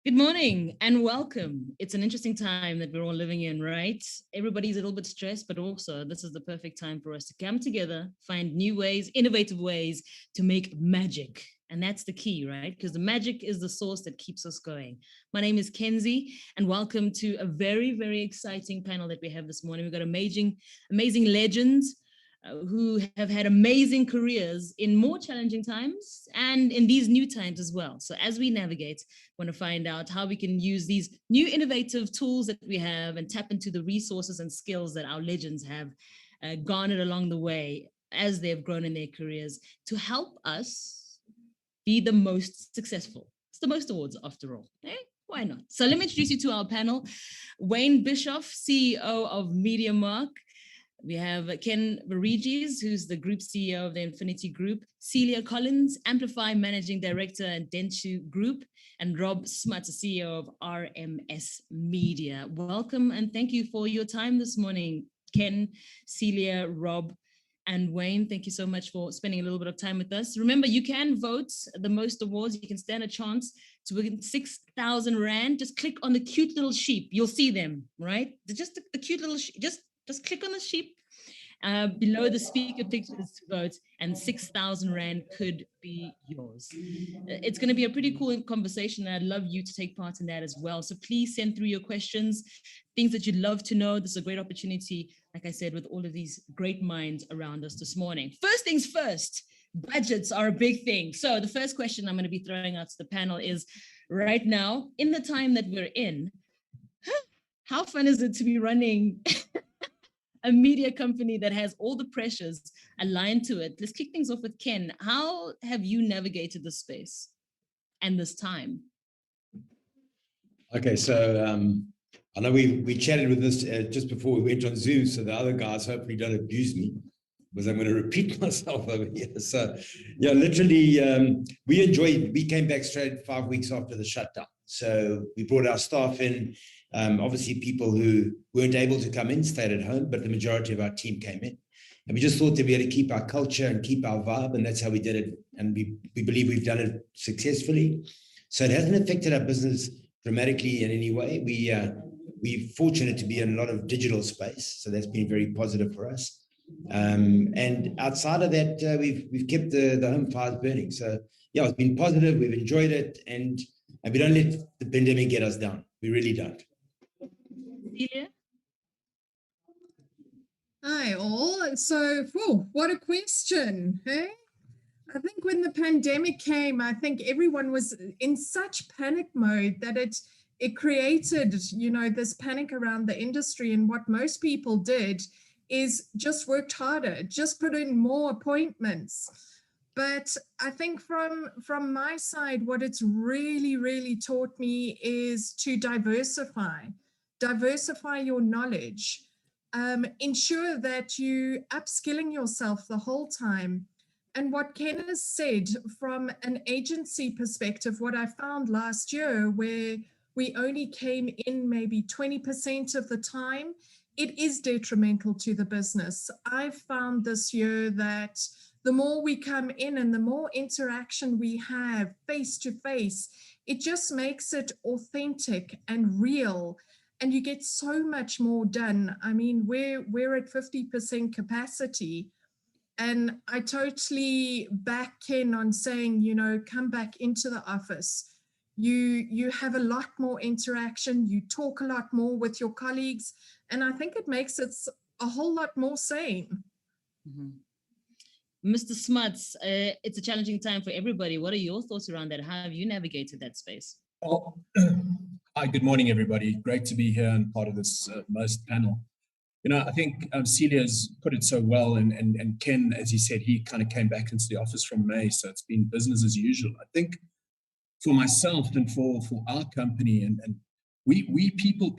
Good morning and welcome. It's an interesting time that we're all living in, right? Everybody's a little bit stressed, but also this is the perfect time for us to come together, find new ways, innovative ways to make magic. And that's the key, right? Because the magic is the source that keeps us going. My name is Kenzie, and welcome to a very, very exciting panel that we have this morning. We've got amazing legends who have had amazing careers in more challenging times and in these new times as well. So as we navigate, want to find out how we can use these new innovative tools that we have and tap into the resources and skills that our legends have garnered along the way as they've grown in their careers to help us be the most successful. It's the most awards after all. Eh? Why not? So let me introduce you to our panel. Wayne Bischoff, CEO of MediaMark. We have Ken Veriges, who's the Group CEO of the Infinity Group, Celia Collins, Amplify Managing Director at Dentsu Group, and Rob Smuts, CEO of RMS Media. Welcome and thank you for your time this morning, Ken, Celia, Rob, and Wayne. Thank you so much for spending a little bit of time with us. Remember, you can vote the most awards. You can stand a chance to win 6,000 Rand. Just click on the cute little sheep. You'll see them, right? Just the cute little sheep. Just click on the sheep below the speaker pictures to vote, and 6,000 Rand could be yours. It's going to be a pretty cool conversation, and I'd love you to take part in that as well. So please send through your questions, things that you'd love to know. This is a great opportunity, like I said, with all of these great minds around us this morning. First things first, budgets are a big thing. So the first question I'm going to be throwing out to the panel is, right now, in the time that we're in, how fun is it to be running a media company that has all the pressures aligned to it? Let's kick things off with Ken. How have you navigated this space and this time? Okay, so I know we chatted with this just before we went on Zoom, so the other guys hopefully don't abuse me because I'm going to repeat myself over here. So yeah, literally, we came back straight 5 weeks after the shutdown. So we brought our staff in. Obviously, people who weren't able to come in stayed at home, but the majority of our team came in. And we just thought that we had to keep our culture and keep our vibe, and that's how we did it. And we believe we've done it successfully. So it hasn't affected our business dramatically in any way. We're fortunate to be in a lot of digital space, so that's been very positive for us. And outside of that, we've kept the home fires burning. So yeah, it's been positive. We've enjoyed it, and we don't let the pandemic get us down. We really don't. Celia? Hi all. So, what a question, hey? I think when the pandemic came, I think everyone was in such panic mode that it created, this panic around the industry. And what most people did is just worked harder, just put in more appointments. But I think from my side, what it's really, really taught me is to diversify your knowledge, ensure that you upskilling yourself the whole time. And what Ken has said from an agency perspective, what I found last year, where we only came in maybe 20% of the time, it is detrimental to the business. I've found this year that the more we come in and the more interaction we have face to face, it just makes it authentic and real. And you get so much more done. I mean, we're at 50% capacity. And I totally back Ken on saying, come back into the office. You have a lot more interaction. You talk a lot more with your colleagues. And I think it makes it a whole lot more sane. Mm-hmm. Mr. Smuts, it's a challenging time for everybody. What are your thoughts around that? How have you navigated that space? Oh, hi, good morning, everybody. Great to be here and part of this MOST panel. I think Celia's put it so well, and Ken, as he said, he kind of came back into the office from May, so it's been business as usual. I think for myself and for our company, and we people,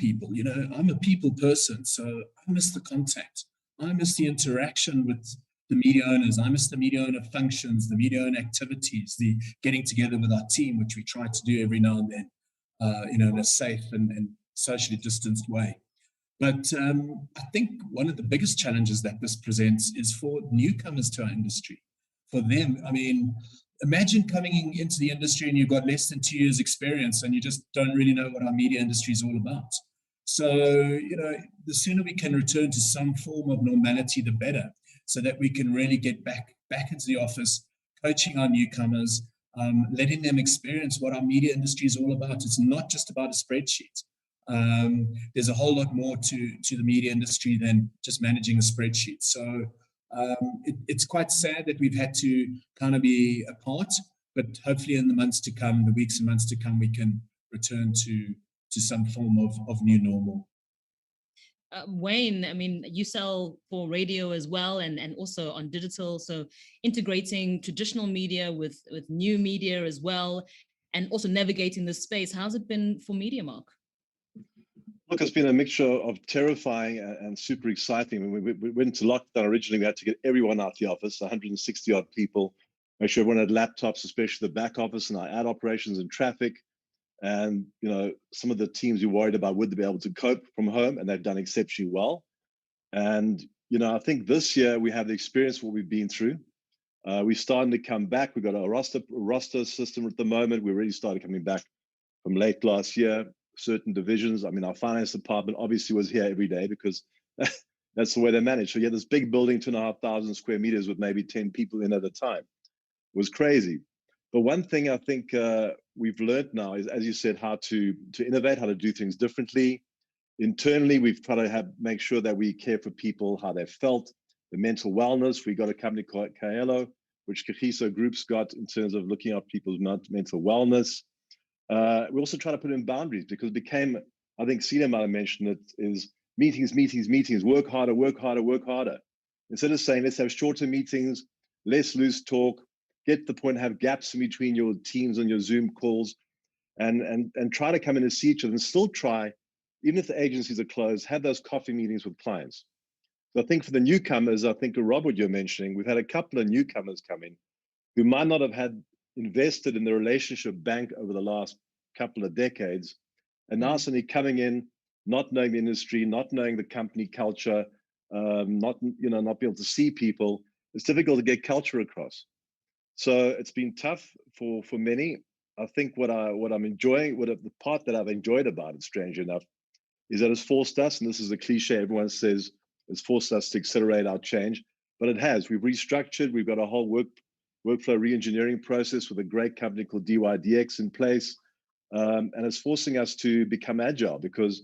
I'm a people person, so I miss the contact. I miss the interaction with the media owners. I miss the media owner functions, the media owner activities, the getting together with our team, which we try to do every now and then, in a safe and socially distanced way. But I think one of the biggest challenges that this presents is for newcomers to our industry. For them, I mean, imagine coming into the industry and you've got less than 2 years experience and you just don't really know what our media industry is all about. So, the sooner we can return to some form of normality, the better, so that we can really get back into the office, coaching our newcomers, letting them experience what our media industry is all about. It's not just about a spreadsheet. There's a whole lot more to the media industry than just managing a spreadsheet. So it's quite sad that we've had to kind of be apart, but hopefully in the months to come, the weeks and months to come, we can return to some form of new normal. Wayne, I mean, you sell for radio as well, and also on digital. So integrating traditional media with new media as well, and also navigating this space. How's it been for MediaMark? Look, it's been a mixture of terrifying and super exciting. When we went to lockdown originally, we had to get everyone out the office, 160 odd people, make sure everyone had laptops, especially the back office and our ad operations and traffic. And, some of the teams we worried about would they be able to cope from home, and they've done exceptionally well. And, I think this year we have the experience of what we've been through. We're starting to come back. We've got a roster system at the moment. We already started coming back from late last year, certain divisions. I mean, our finance department obviously was here every day because that's the way they manage. So you had this big building, 2,500 square meters with maybe 10 people in at a time. It was crazy. But one thing I think we've learned now is, as you said, how to innovate, how to do things differently. Internally, we've tried to make sure that we care for people, how they felt, the mental wellness. We got a company called Kaelo, which Kagiso Group's got in terms of looking at people's mental wellness. We also try to put in boundaries because it became, I think Celia might have mentioned it, is meetings, work harder, work harder, work harder. Instead of saying, let's have shorter meetings, less loose talk, get to the point, have gaps in between your teams and your Zoom calls, and try to come in and see each other and still try, even if the agencies are closed, have those coffee meetings with clients. So I think for the newcomers, I think Robert, you're mentioning, we've had a couple of newcomers come in who might not have had invested in the relationship bank over the last couple of decades, and now suddenly coming in, not knowing the industry, not knowing the company culture, not being able to see people. It's difficult to get culture across. So it's been tough for many. I think what I'm enjoying, the part that I've enjoyed about it, strange enough, is that it's forced us, and this is a cliche everyone says, it's forced us to accelerate our change, but it has. We've restructured. We've got a whole workflow re-engineering process with a great company called DYDX in place, and it's forcing us to become agile because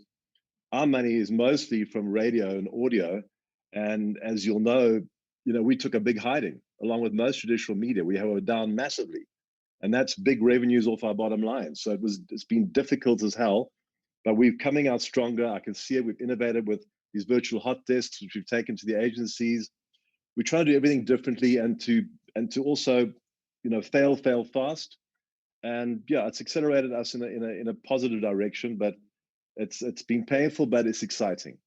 our money is mostly from radio and audio, and as you'll know, we took a big hiding along with most traditional media. We were down massively, and that's big revenues off our bottom line. So it's been difficult as hell, but we're coming out stronger. I can see it. We've innovated with these virtual hot desks, which we've taken to the agencies. We try to do everything differently and to also, fail fast. And yeah, it's accelerated us in a positive direction, but it's been painful, but it's exciting,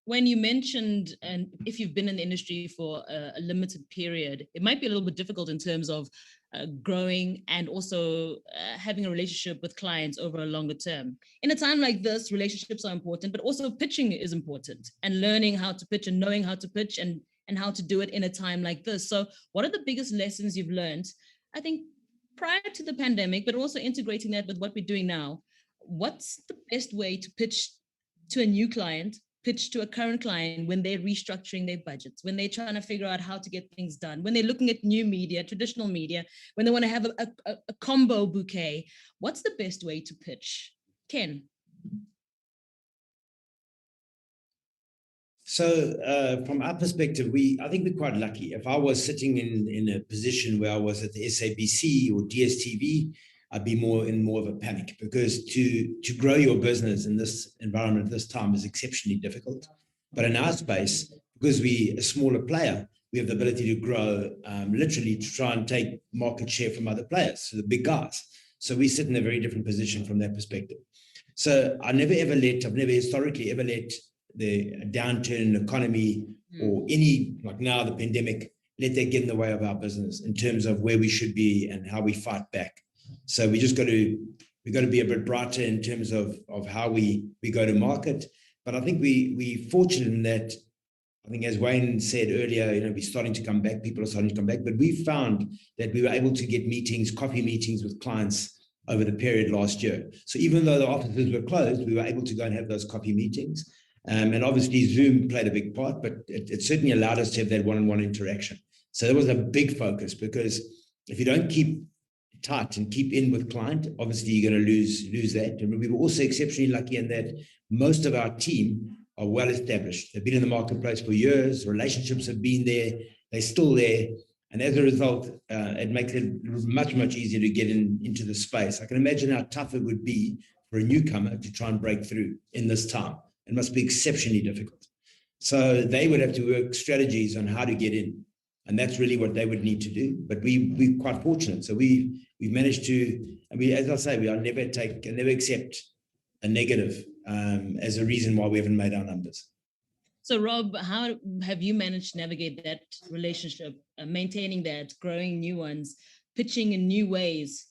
When you mentioned, and if you've been in the industry for a limited period, it might be a little bit difficult in terms of growing and also having a relationship with clients over a longer term. In a time like this, relationships are important, but also pitching is important, and learning how to pitch and knowing how to pitch and how to do it in a time like this. So what are the biggest lessons you've learned, I think, prior to the pandemic, but also integrating that with what we're doing now? What's the best way to pitch to a new client, pitch to a current client when they're restructuring their budgets, when they're trying to figure out how to get things done, when they're looking at new media, traditional media, when they want to have a combo bouquet? What's the best way to pitch? Ken? So from our perspective, I think we're quite lucky. If I was sitting in a position where I was at the SABC or DSTV, I'd be more of a panic, because to grow your business in this environment at this time is exceptionally difficult. But in our space, because we're a smaller player, we have the ability to grow literally to try and take market share from other players, so the big guys. So we sit in a very different position from that perspective. So I've never historically ever let the downturn in the economy or any, like now the pandemic, let that get in the way of our business in terms of where we should be and how we fight back. So we just got to be a bit brighter in terms of how we go to market. But I think we fortunate in that I think as Wayne said earlier, we're starting to come back, people are starting to come back, but we found that we were able to get meetings, coffee meetings with clients over the period last year. So even though the offices were closed, we were able to go and have those coffee meetings. And obviously Zoom played a big part, but it certainly allowed us to have that one-on-one interaction. So that was a big focus, because if you don't keep tight and keep in with client, obviously you're going to lose that. And we were also exceptionally lucky in that most of our team are well established. They've been in the marketplace for years, relationships have been there, they're still there. And as a result, it makes it much, much easier to get into the space. I can imagine how tough it would be for a newcomer to try and break through in this time. It must be exceptionally difficult. So they would have to work strategies on how to get in. And that's really what they would need to do. But we're quite fortunate. So we've managed to, as I say, we'll never accept a negative as a reason why we haven't made our numbers. So Rob, how have you managed to navigate that relationship, maintaining that, growing new ones, pitching in new ways?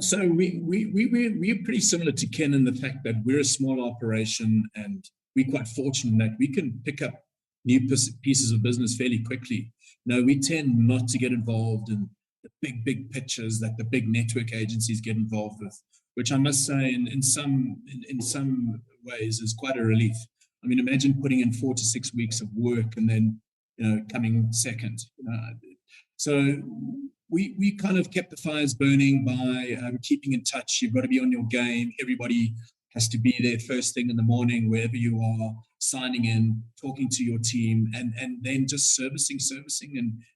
So we're pretty similar to Ken in the fact that we're a small operation, and we're quite fortunate that we can pick up new pieces of business fairly quickly. No, we tend not to get involved in the big pitches that the big network agencies get involved with, which I must say in some ways is quite a relief. I mean, imagine putting in 4 to 6 weeks of work and then, coming second. So we kind of kept the fires burning by keeping in touch. You've got to be on your game. Everybody has to be there first thing in the morning, wherever you are, signing in, talking to your team, and then just servicing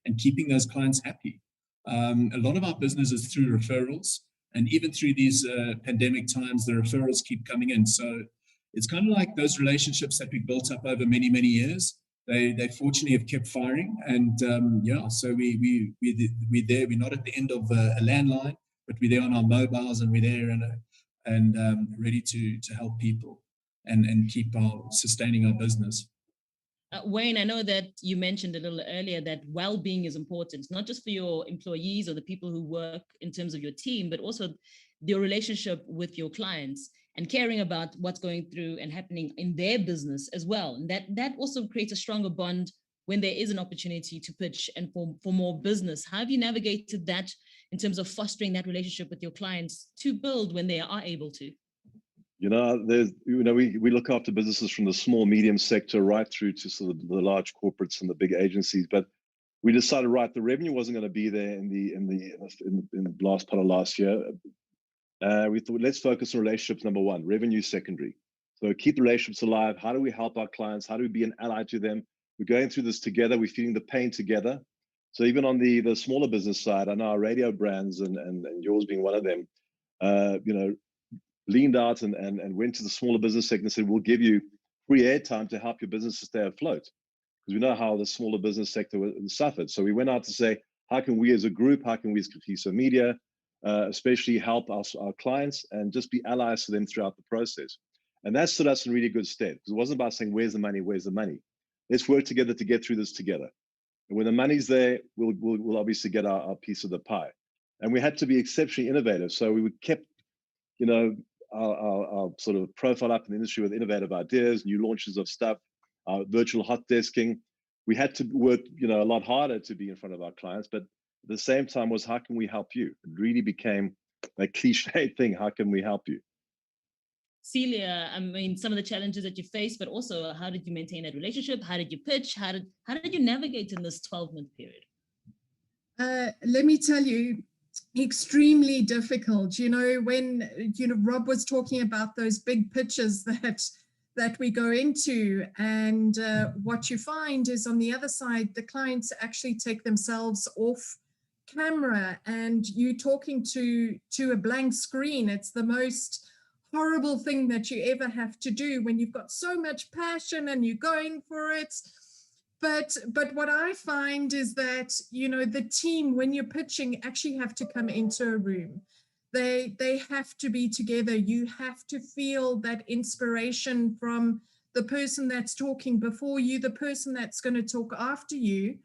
and keeping those clients happy. A lot of our business is through referrals, and even through these pandemic times, the referrals keep coming in. So it's kind of like those relationships that we built up over many years. They fortunately have kept firing, and so we're there. We're not at the end of a landline, but we're there on our mobiles, and we're there and ready to help people and keep sustaining our business. Wayne, I know that you mentioned a little earlier that well-being is important, not just for your employees or the people who work in terms of your team, but also your relationship with your clients and caring about what's going through and happening in their business as well. And that also creates a stronger bond when there is an opportunity to pitch and for more business. How have you navigated that in terms of fostering that relationship with your clients to build when they are able to? We look after businesses from the small, medium sector right through to sort of the large corporates and the big agencies. But we decided, the revenue wasn't going to be there in the last part of last year. We thought, let's focus on relationships, number one, revenue secondary. So keep the relationships alive. How do we help our clients? How do we be an ally to them? We're going through this together. We're feeling the pain together. So even on the smaller business side, I know our radio brands and yours being one of them, leaned out and went to the smaller business sector and said, we'll give you free airtime to help your business to stay afloat. Because we know how the smaller business sector suffered. So we went out to say, how can we as a group, how can we as Cohesive Media, especially help our clients and just be allies to them throughout the process. And that stood us in really good stead, because it wasn't about saying, where's the money? Let's work together to get through this together. And when the money's there, we'll obviously get our piece of the pie. And we had to be exceptionally innovative. So we kept, our sort of profile up in the industry with innovative ideas, new launches of stuff, virtual hot desking. We had to work, a lot harder to be in front of our clients, but at the same time was, how can we help you? It really became a cliche thing. How can we help you? Celia, I mean, some of the challenges that you faced, but also how did you maintain that relationship? How did you pitch? How did you navigate in this 12-month period? Let me tell you, extremely difficult. When Rob was talking about those big pitches that we go into, and what you find is on the other side, the clients actually take themselves off camera and you talking to a blank screen. It's the most horrible thing that you ever have to do when you've got so much passion and you're going for it. But what I find is that, the team, when you're pitching, actually have to come into a room. They have to be together. You have to feel that inspiration from the person that's talking before you, the person that's going to talk after you,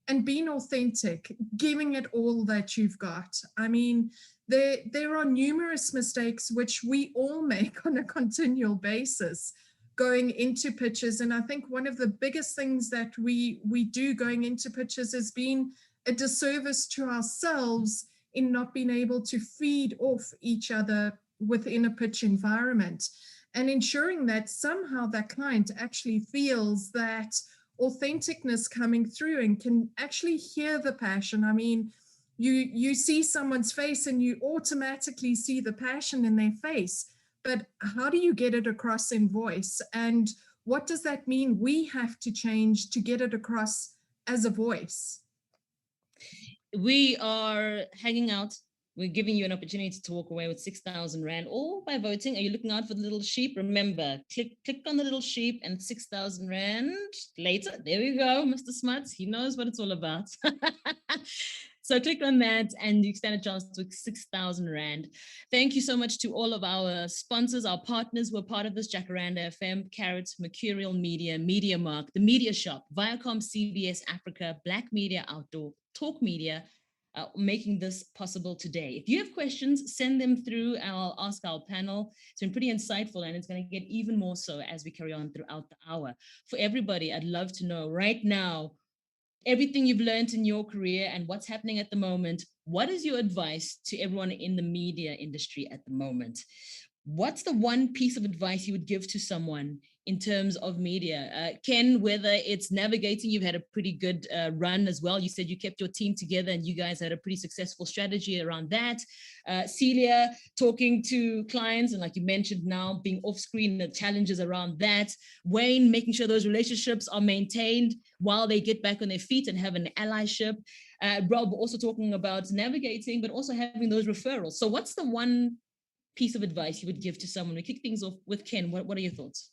and being authentic, giving it all that you've got. I mean, there are numerous mistakes which we all make on a continual basis. going into pitches. And I think one of the biggest things that we do going into pitches is being a disservice to ourselves in not being able to feed off each other within a pitch environment, and ensuring that somehow that client actually feels that authenticness coming through and can actually hear the passion. I mean, you see someone's face and you automatically see the passion in their face, but how do you get it across in voice? And what does that mean we have to change to get it across as a voice? We are hanging out. We're giving you an opportunity to walk away with 6,000 Rand, all by voting. Are you looking out for the little sheep? Remember, click on the little sheep and 6,000 Rand later. There we go, Mr. Smuts. He knows what it's all about. So click on that and you stand a chance to 6,000 Rand. Thank you so much to all of our sponsors, our partners who are part of this: Jacaranda FM, Carrot, Mercurial Media, Media Mark, The Media Shop, Viacom, CBS Africa, Black Media Outdoor, Talk Media, making this possible today. If you have questions, send them through and I'll ask our panel. It's been pretty insightful and it's going to get even more so as we carry on throughout the hour. For everybody, I'd love to know right now, everything you've learned in your career and what's happening at the moment, what is your advice to everyone in the media industry at the moment? What's the one piece of advice you would give to someone in terms of media? Ken, whether it's navigating, you've had a pretty good run as well. You said you kept your team together and you guys had a pretty successful strategy around that. Celia, talking to clients and like you mentioned now, being off screen, the challenges around that. Wayne, making sure those relationships are maintained while they get back on their feet and have an allyship. Rob, also talking about navigating, but also having those referrals. So what's the one piece of advice you would give to someone? We kick things off with Ken. What are your thoughts?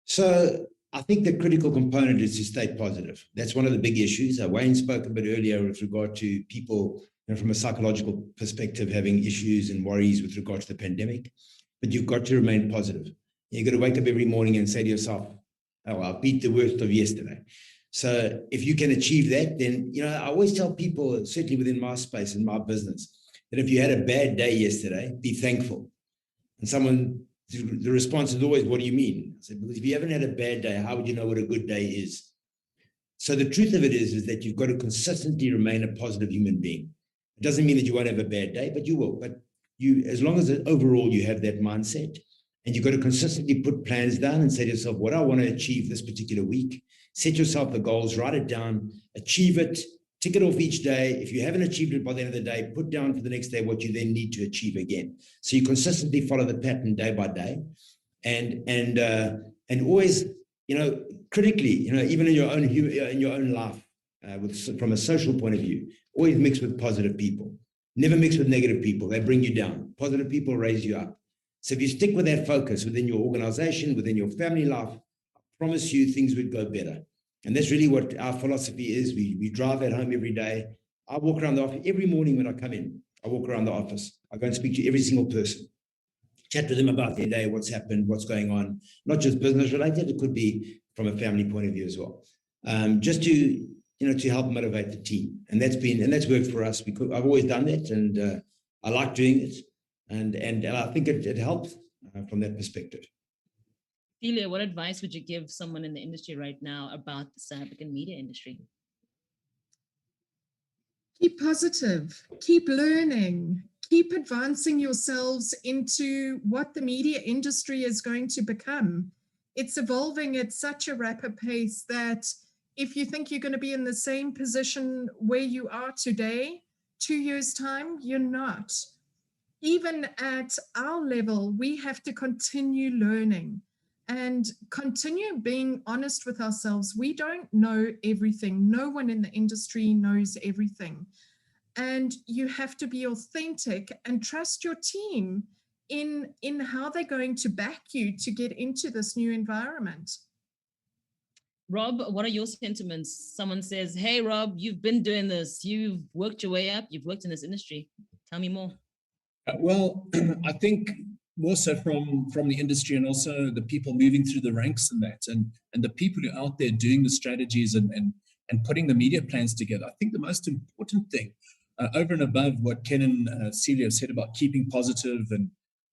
So I think the critical component is to stay positive. That's one of the big issues. Wayne spoke a bit earlier with regard to people, from a psychological perspective, having issues and worries with regard to the pandemic. But you've got to remain positive. You've got to wake up every morning and say to yourself, oh, I'll beat the worst of yesterday. So if you can achieve that, then, I always tell people, certainly within my space and my business, that if you had a bad day yesterday, be thankful. And the response is always, what do you mean? I said, because if you haven't had a bad day, how would you know what a good day is? So the truth of it is that you've got to consistently remain a positive human being. It doesn't mean that you won't have a bad day, but you will. But as long as overall you have that mindset, and you've got to consistently put plans down and say to yourself, what I want to achieve this particular week, set yourself the goals, write it down, achieve it, tick it off each day. If you haven't achieved it by the end of the day, put down for the next day what you then need to achieve again. So you consistently follow the pattern day by day, and always, critically, even in your own life, from a social point of view, always mix with positive people. Never mix with negative people. They bring you down. Positive people raise you up. So if you stick with that focus within your organization, within your family life, I promise you things would go better. And that's really what our philosophy is. We drive at home every day. I walk around the office every morning when I come in. I walk around the office. I go and speak to every single person, chat to them about their day, what's happened, what's going on, not just business related. It could be from a family point of view as well. Just to help motivate the team, and that's worked for us. I've always done that, and I like doing it, and I think it helps from that perspective. Celia, what advice would you give someone in the industry right now about the South African media industry? Keep positive, keep learning, keep advancing yourselves into what the media industry is going to become. It's evolving at such a rapid pace that if you think you're going to be in the same position where you are today, 2 years' time, you're not. Even at our level, we have to continue learning and continue being honest with ourselves. We don't know everything. No one in the industry knows everything. And you have to be authentic and trust your team in how they're going to back you to get into this new environment. Rob, what are your sentiments? Someone says, hey, Rob, you've been doing this. You've worked your way up. You've worked in this industry. Tell me more. Well, I think more so from the industry and also the people moving through the ranks and that, and the people who are out there doing the strategies and putting the media plans together. I think the most important thing, over and above what Ken and Celia said about keeping positive and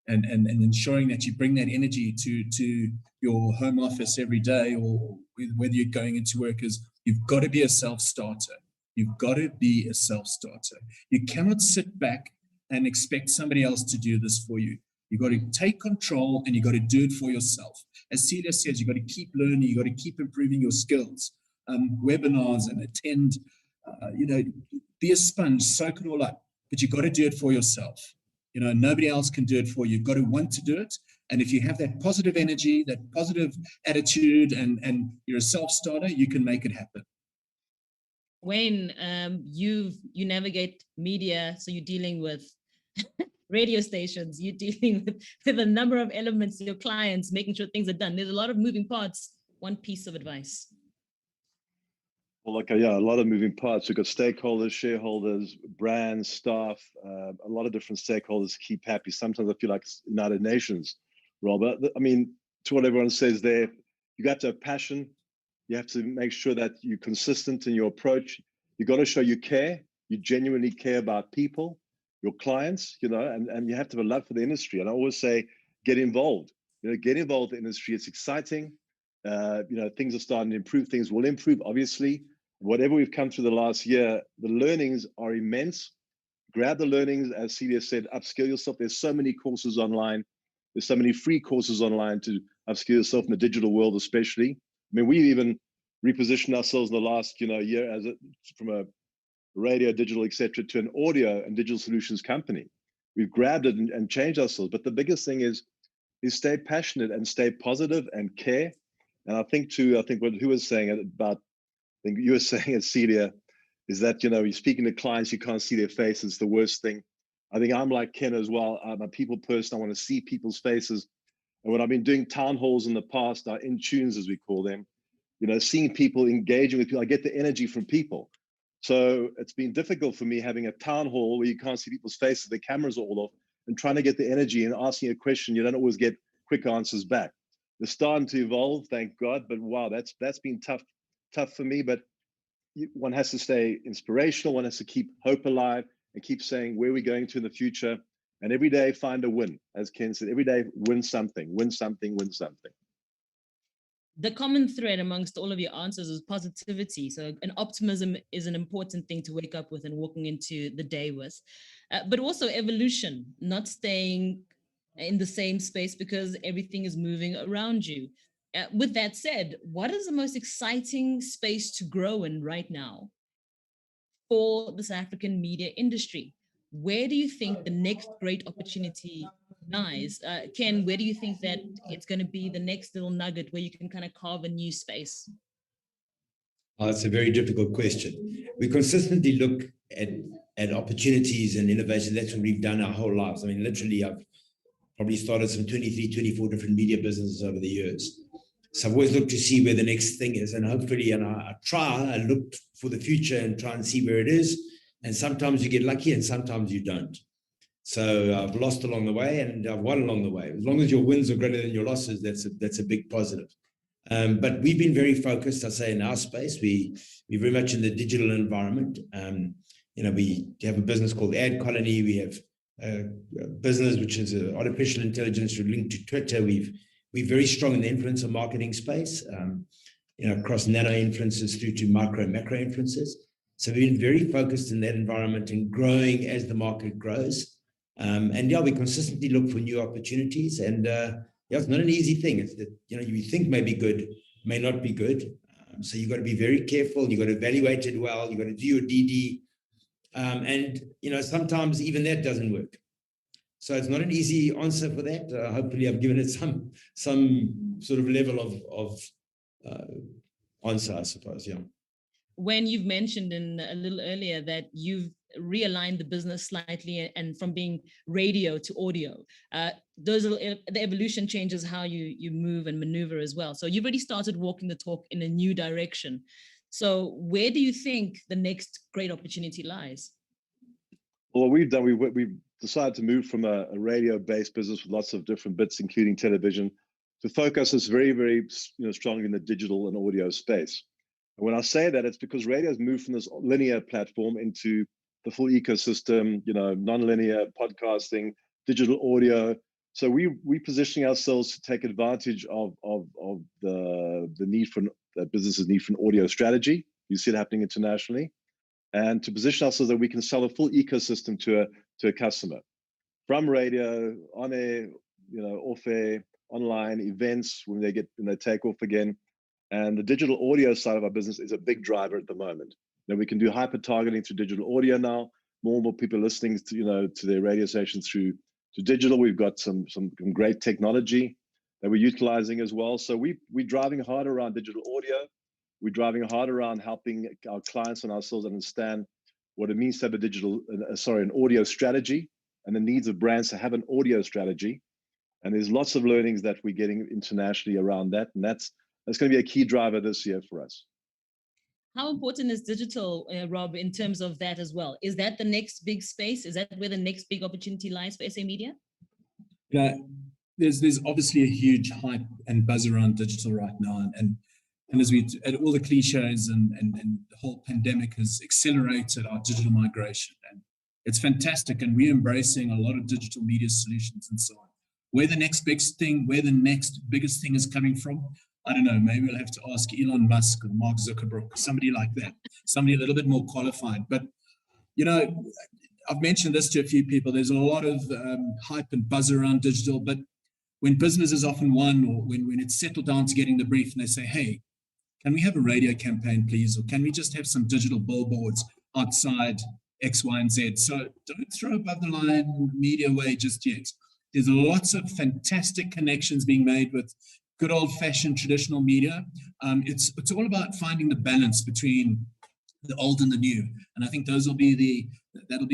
and ensuring that you bring that energy to your home office every day, or whether you're going into work, is you've got to be a self-starter. You've got to be a self-starter. You cannot sit back and expect somebody else to do this for you. You've got to take control, and you've got to do it for yourself. As Celia says, you've got to keep learning. You've got to keep improving your skills, webinars, and attend, be a sponge, soak it all up, but you've got to do it for yourself. Nobody else can do it for you. You've got to want to do it. And if you have that positive energy, that positive attitude, and you're a self-starter, you can make it happen. Wayne, you navigate media, so you're dealing with radio stations, you're dealing with a number of elements, your clients, making sure things are done. There's a lot of moving parts. One piece of advice. Well, a lot of moving parts. We've got stakeholders, shareholders, brands, staff, a lot of different stakeholders to keep happy. Sometimes I feel like United Nations, Robert. I mean, to what everyone says there, you got to have passion. You have to make sure that you're consistent in your approach. You got to show you care. You genuinely care about people, your clients, and you have to have a love for the industry. And I always say, get involved. Get involved in the industry. It's exciting. Things are starting to improve. Things will improve, obviously. Whatever we've come through the last year, the learnings are immense. Grab the learnings, as Celia said, upskill yourself. There's so many courses online. There's so many free courses online to upskill yourself in the digital world, especially. I mean, we've even repositioned ourselves in the last, year from a radio, digital, etc., to an audio and digital solutions company. We've grabbed it and changed ourselves. But the biggest thing is stay passionate and stay positive and care. And I think what who was saying about, I think you were saying it, Celia, is that, you're speaking to clients, you can't see their faces. It's the worst thing. I think I'm like Ken as well. I'm a people person. I want to see people's faces. And when I've been doing town halls in the past, our in-tunes, as we call them, seeing people, engaging with people, I get the energy from people. So it's been difficult for me having a town hall where you can't see people's faces, the cameras are all off, and trying to get the energy and asking a question, you don't always get quick answers back. They're starting to evolve, thank God, but wow, that's been tough for me. But one has to stay inspirational, one has to keep hope alive and keep saying where we're going to in the future. And every day find a win, as Ken said, every day win something, win something, win something. The common thread amongst all of your answers is positivity. So an optimism is an important thing to wake up with and walking into the day with, but also evolution, not staying in the same space because everything is moving around you. With that said, what is the most exciting space to grow in right now for the South African media industry? Where do you think the next great opportunity lies? Ken, where do you think that it's going to be the next little nugget where you can kind of carve a new space? That's a very difficult question. We consistently look at opportunities and innovation. That's what we've done our whole lives. I mean, literally, I've probably started some 23, 24 different media businesses over the years. So I've always looked to see where the next thing is, and hopefully, I look for the future and try and see where it is. And sometimes you get lucky and sometimes you don't. So I've lost along the way and I've won along the way. As long as your wins are greater than your losses, that's a big positive. But we've been very focused, I say, in our space. We're very much in the digital environment. We have a business called Ad Colony. We have a business which is artificial intelligence linked to Twitter. We're very strong in the influencer marketing space, across nano influencers through to micro and macro influencers. So we've been very focused in that environment and growing as the market grows. We consistently look for new opportunities. And it's not an easy thing. It's that, you think may be good, may not be good. So you've got to be very careful. You've got to evaluate it well. You've got to do your DD. Sometimes even that doesn't work. So it's not an easy answer for that. Hopefully I've given it some sort of level of answer, I suppose. Yeah. When you've mentioned a little earlier that you've realigned the business slightly and from being radio to audio, the evolution changes how you move and maneuver as well. So you've already started walking the talk in a new direction. So where do you think the next great opportunity lies? Well, what we've done, we've decided to move from a radio-based business with lots of different bits, including television, to focus us very, very strongly in the digital and audio space. And when I say that, it's because radio has moved from this linear platform into the full ecosystem, non-linear podcasting, digital audio, So we positioning ourselves to take advantage of the need for that businesses need for an audio strategy. You see it happening internationally, and to position ourselves that we can sell a full ecosystem to a customer, from radio, on air, off air, online events when they take off again. And the digital audio side of our business is a big driver at the moment. Now we can do hyper targeting through digital audio now. More and more people listening to to their radio stations through to digital. We've got some great technology that we're utilizing as well. So we're driving hard around digital audio. We're driving hard around helping our clients and ourselves understand what it means to have an audio strategy, and the needs of brands to have an audio strategy. And there's lots of learnings that we're getting internationally around that, and that's going to be a key driver this year for us. How important is digital, Rob, in terms of that as well? Is that the next big space? Is that where the next big opportunity lies for SA Media? There's obviously a huge hype and buzz around digital right now, and as all the cliches and the whole pandemic has accelerated our digital migration, and it's fantastic, and we're embracing a lot of digital media solutions and so on. Where the next biggest thing is coming from, I don't know, maybe we'll have to ask Elon Musk or Mark Zuckerberg, somebody like that, somebody a little bit more qualified. But, I've mentioned this to a few people. There's a lot of hype and buzz around digital, but when business is often won, or when it's settled down to getting the brief and they say, hey, can we have a radio campaign, please? Or can we just have some digital billboards outside X, Y, and Z? So don't throw above the line media away just yet. There's lots of fantastic connections being made with good old-fashioned traditional media. It's all about finding the balance between the old and the new, and I think that'll be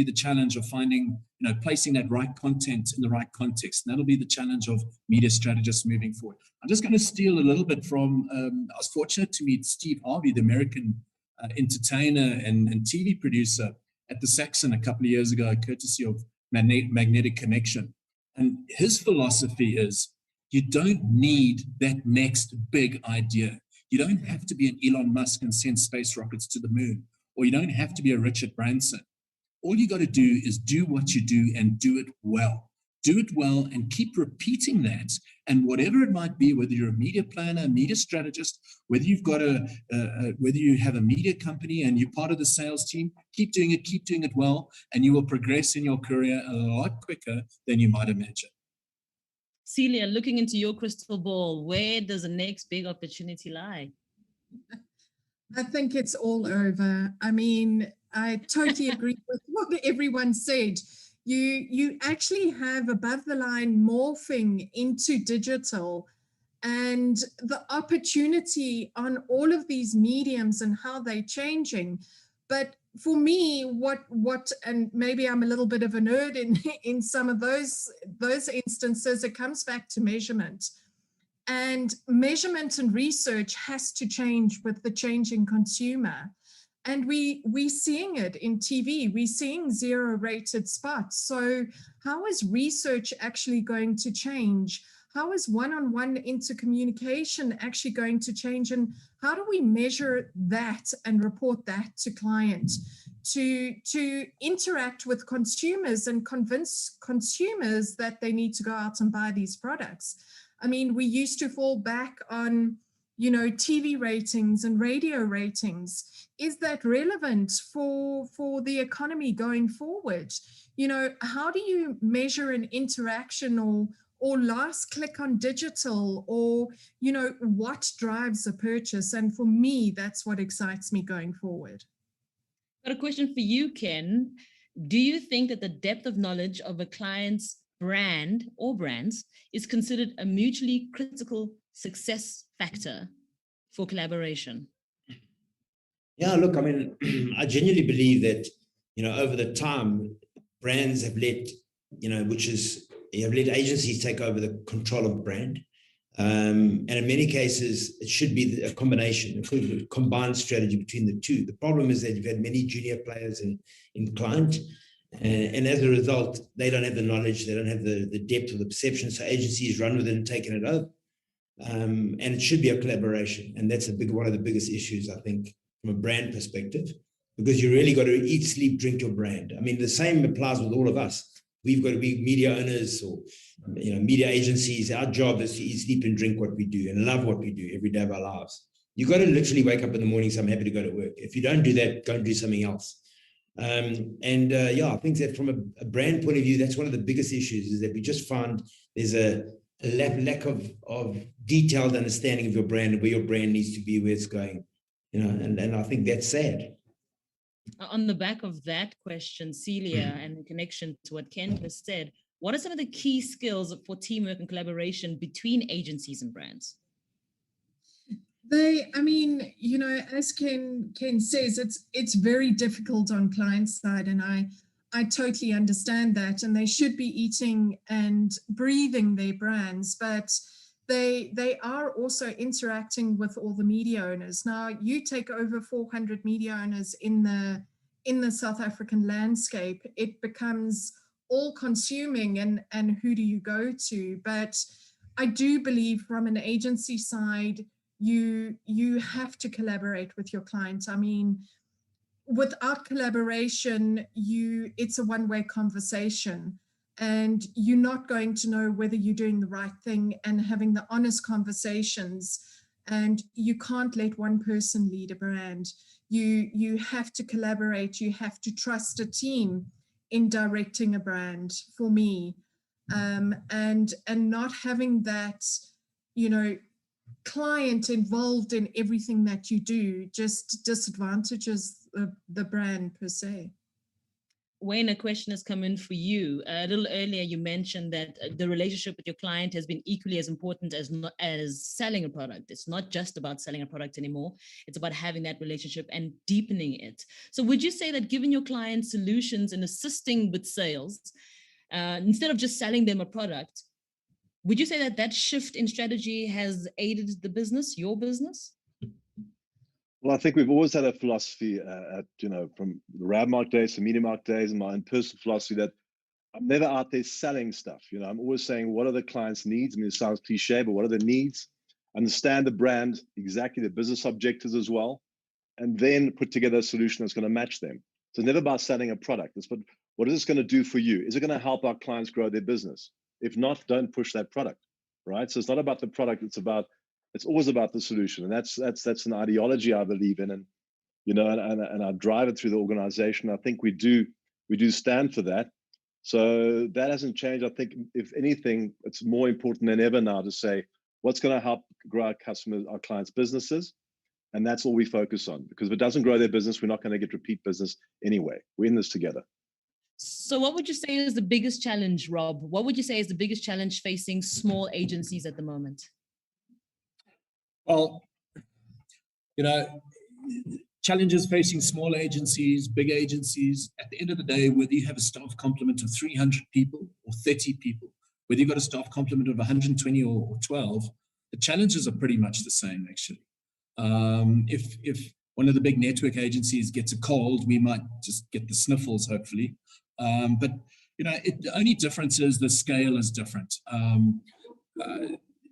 the challenge of finding, placing that right content in the right context, and that'll be the challenge of media strategists moving forward. I'm just going to steal a little bit from. I was fortunate to meet Steve Harvey, the American entertainer and TV producer, at the Saxon a couple of years ago, courtesy of Magnetic Connection, and his philosophy is, you don't need that next big idea. You don't have to be an Elon Musk and send space rockets to the moon, or you don't have to be a Richard Branson. All you got to do is do what you do and do it well. Do it well and keep repeating that. And whatever it might be, whether you're a media planner, a media strategist, whether you've got whether you have a media company and you're part of the sales team, keep doing it well, and you will progress in your career a lot quicker than you might imagine. Celia, looking into your crystal ball, where does the next big opportunity lie? I think it's all over. I mean, I totally agree with what everyone said. You actually have above the line morphing into digital, and the opportunity on all of these mediums and how they're changing. But for me, what and maybe I'm a little bit of a nerd in some of those instances, it comes back to measurement. And measurement and research has to change with the changing consumer. And we're seeing it in TV. We're seeing zero-rated spots. So how is research actually going to change? How is one-on-one intercommunication actually going to change? And how do we measure that and report that to clients to interact with consumers and convince consumers that they need to go out and buy these products? I mean, we used to fall back on, TV ratings and radio ratings. Is that relevant for the economy going forward? How do you measure an interaction or last click on digital, or, what drives a purchase? And for me, that's what excites me going forward. Got a question for you, Ken. Do you think that the depth of knowledge of a client's brand or brands is considered a mutually critical success factor for collaboration? Yeah, look, I mean, I genuinely believe that, over the time, brands have let agencies take over the control of brand. And in many cases, it should be a combination, a combined strategy between the two. The problem is that you've had many junior players in client, and as a result, they don't have the knowledge, they don't have the depth of the perception, so agencies run with it and taking it over. And it should be a collaboration, and that's one of the biggest issues, I think, from a brand perspective, because you really got to eat, sleep, drink your brand. I mean, the same applies with all of us. we've got to be media owners or media agencies. Our job is to eat, sleep, and drink what we do and love what we do every day of our lives. You've got to literally wake up in the morning, so I'm happy to go to work. If you don't do that, go and do something else. I think that from a brand point of view, that's one of the biggest issues, is that we just find there's a lack of detailed understanding of your brand and where your brand needs to be, where it's going, and I think that's sad. On the back of that question, Celia, and in connection to what Ken has said, what are some of the key skills for teamwork and collaboration between agencies and brands? As Ken says, it's very difficult on client side, and I totally understand that, and they should be eating and breathing their brands, but they are also interacting with all the media owners. Now, you take over 400 media owners in the South African landscape, it becomes all consuming, and who do you go to? But I do believe from an agency side, you have to collaborate with your clients. I mean, without collaboration, it's a one-way conversation, and you're not going to know whether you're doing the right thing and having the honest conversations. And you can't let one person lead a brand. You have to collaborate. You have to trust a team in directing a brand, for me, and not having that, client involved in everything that you do just disadvantages the brand per se. Wayne, a question has come in for you. A little earlier, you mentioned that the relationship with your client has been equally as important as selling a product. It's not just about selling a product anymore. It's about having that relationship and deepening it. So would you say that giving your client solutions and assisting with sales, instead of just selling them a product, would you say that shift in strategy has aided the business, your business? Well, I think we've always had a philosophy from the Radmark days to MediaMark days, and my own personal philosophy, that I'm never out there selling stuff. I'm always saying, what are the client's needs? I mean, it sounds cliche, but what are the needs? Understand the brand, exactly the business objectives as well, and then put together a solution that's going to match them. So it's never about selling a product. It's what is this going to do for you? Is it going to help our clients grow their business? If not, don't push that product, right? So it's not about the product. It's always about the solution, and that's an ideology I believe in, and and I drive it through the organization. I think we do stand for that. So that hasn't changed. I think if anything, it's more important than ever now to say what's going to help grow our clients' businesses, and that's all we focus on. Because if it doesn't grow their business, we're not going to get repeat business anyway. We're in this together. So what would you say is the biggest challenge, Rob? What would you say is the biggest challenge facing small agencies at the moment? Well, challenges facing small agencies, big agencies, at the end of the day, whether you have a staff complement of 300 people or 30 people, whether you've got a staff complement of 120 or 12, the challenges are pretty much the same, actually. If one of the big network agencies gets a cold, we might just get the sniffles, hopefully. But the only difference is the scale is different.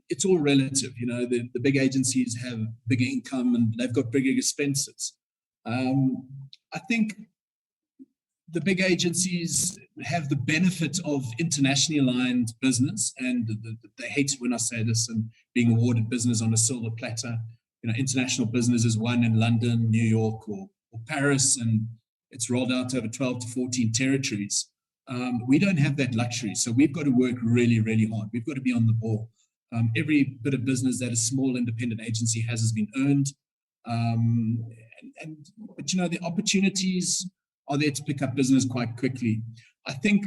It's all relative. The big agencies have bigger income and they've got bigger expenses. I think the big agencies have the benefit of internationally aligned business, and they hate when I say this, and being awarded business on a silver platter. International business is won in London, New York, or Paris, and it's rolled out over 12 to 14 territories. We don't have that luxury, so we've got to work really, really hard. We've got to be on the ball. Every bit of business that a small independent agency has been earned. But the opportunities are there to pick up business quite quickly. I think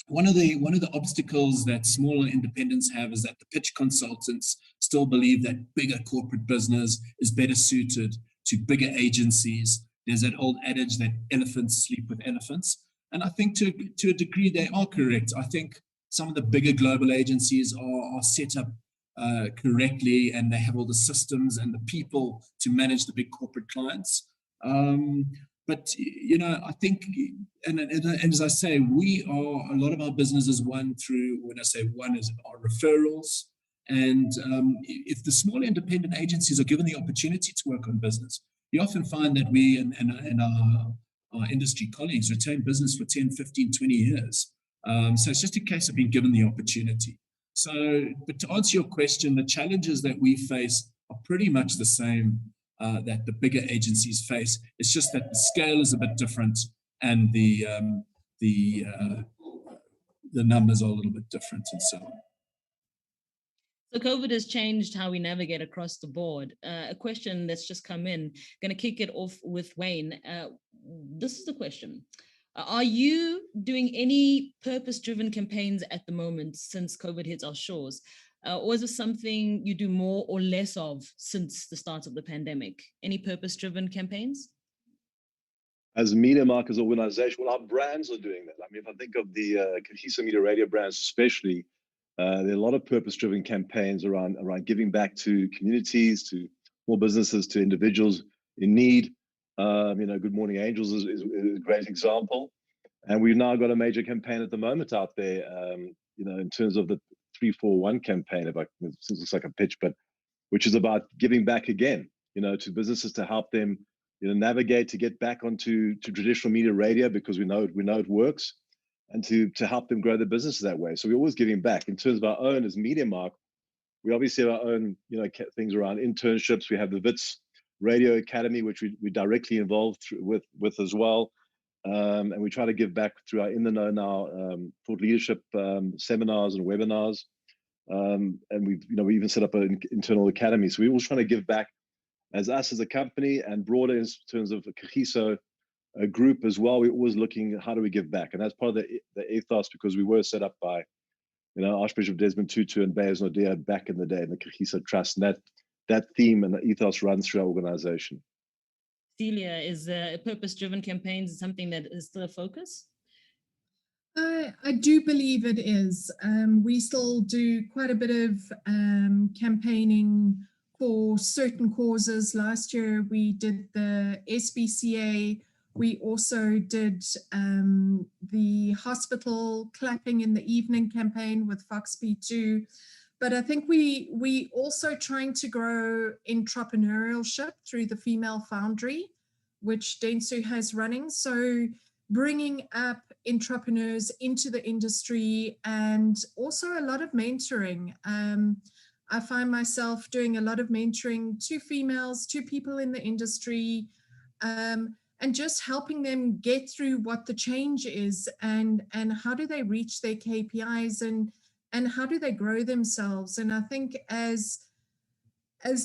one of the obstacles that smaller independents have is that the pitch consultants still believe that bigger corporate business is better suited to bigger agencies. There's that old adage that elephants sleep with elephants. And I think to a degree they are correct. I think some of the bigger global agencies are set up correctly, and they have all the systems and the people to manage the big corporate clients. But I think, and as I say, a lot of our business is won through, when I say won, is our referrals. And if the small independent agencies are given the opportunity to work on business, you often find that we and our industry colleagues retain business for 10, 15, 20 years. So it's just a case of being given the opportunity. So, but to answer your question, the challenges that we face are pretty much the same that the bigger agencies face. It's just that the scale is a bit different, and the numbers are a little bit different, and so on. So COVID has changed how we navigate across the board. A question that's just come in, going to kick it off with Wayne. This is the question. Are you doing any purpose-driven campaigns at the moment since COVID hits our shores? Or is it something you do more or less of since the start of the pandemic? Any purpose-driven campaigns? As Media Market's organization, well, our brands are doing that. I mean, if I think of the Cohesive Media Radio brands especially, there are a lot of purpose-driven campaigns around giving back to communities, to small businesses, to individuals in need. Good Morning Angels is a great example. And we've now got a major campaign at the moment out there, in terms of the 341 campaign, it looks like a pitch, but which is about giving back again, to businesses to help them, navigate to get back onto traditional media radio, because we know it works, and to help them grow their business that way. So we're always giving back. In terms of our own as Media Mark, we obviously have our own, things around internships. We have the WITS Radio Academy, which we directly involved with as well. And we try to give back through our In the Know Now thought leadership seminars and webinars. And we even set up an internal academy. So we're always trying to give back as us as a company, and broader in terms of a Cohesive group as well. We're always looking at how do we give back. And that's part of the ethos, because we were set up by, Archbishop Desmond Tutu and Beyers Naudé back in the day in the Cohesive Trust. And that theme and the ethos runs through our organization. Celia, is purpose-driven campaigns something that is still a focus? I do believe it is. We still do quite a bit of campaigning for certain causes. Last year we did the SPCA. We also did the hospital clapping in the evening campaign with Fox P2. But I think we also trying to grow entrepreneurship through the Female Foundry, which Dentsu has running. So bringing up entrepreneurs into the industry, and also a lot of mentoring. I find myself doing a lot of mentoring to females, to people in the industry, and just helping them get through what the change is, and how do they reach their KPIs, and how do they grow themselves. And I think as